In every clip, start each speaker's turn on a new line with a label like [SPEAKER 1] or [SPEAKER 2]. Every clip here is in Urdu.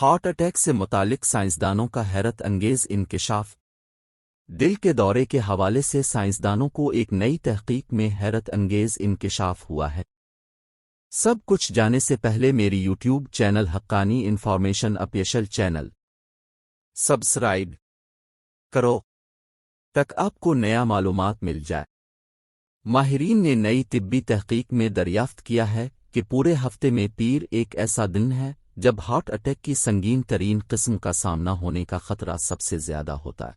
[SPEAKER 1] ہارٹ اٹیک سے متعلق سائنسدانوں کا حیرت انگیز انکشاف۔ دل کے دورے کے حوالے سے سائنسدانوں کو ایک نئی تحقیق میں حیرت انگیز انکشاف ہوا ہے۔ سب کچھ جانے سے پہلے میری YouTube channel Haqqani information official channel subscribe کرو تک آپ کو نیا معلومات مل جائے۔ ماہرین نے نئی طبی تحقیق میں دریافت کیا ہے کہ پورے ہفتے میں پیر ایک ایسا دن ہے جب ہارٹ اٹیک کی سنگین ترین قسم کا سامنا ہونے کا خطرہ سب سے زیادہ ہوتا ہے۔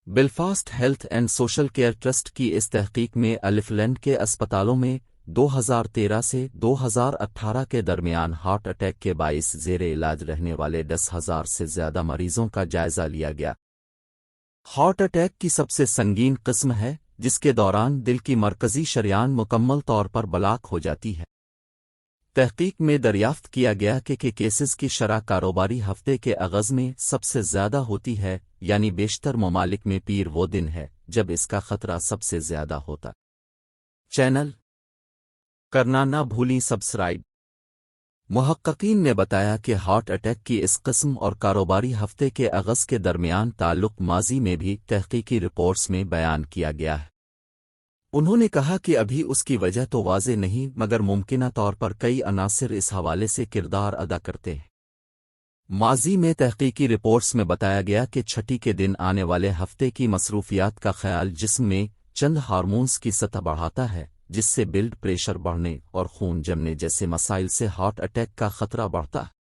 [SPEAKER 1] Belfast health and social care trust کی اس تحقیق میں الفلینڈ کے اسپتالوں میں 2013 سے 2018 کے درمیان ہارٹ اٹیک کے باعث زیر علاج رہنے والے 10,000 سے زیادہ مریضوں کا جائزہ لیا گیا۔ ہارٹ اٹیک کی سب سے سنگین قسم ہے جس کے دوران دل کی مرکزی شریان مکمل طور پر بلاک ہو جاتی ہے۔ تحقیق میں دریافت کیا گیا کہ کیسز کی شرح کاروباری ہفتے کے آغاز میں سب سے زیادہ ہوتی ہے، یعنی بیشتر ممالک میں پیر وہ دن ہے جب اس کا خطرہ سب سے زیادہ ہوتا۔ چینل کرنا نہ بھولیں سبسکرائب۔ محققین نے بتایا کہ ہارٹ اٹیک کی اس قسم اور کاروباری ہفتے کے آغاز کے درمیان تعلق ماضی میں بھی تحقیقی رپورٹس میں بیان کیا گیا ہے۔ انہوں نے کہا کہ ابھی اس کی وجہ تو واضح نہیں، مگر ممکنہ طور پر کئی عناصر اس حوالے سے کردار ادا کرتے ہیں۔ ماضی میں تحقیقی رپورٹس میں بتایا گیا کہ چھٹی کے دن آنے والے ہفتے کی مصروفیات کا خیال جسم میں چند ہارمونز کی سطح بڑھاتا ہے، جس سے بلڈ پریشر بڑھنے اور خون جمنے جیسے مسائل سے ہارٹ اٹیک کا خطرہ بڑھتا ہے۔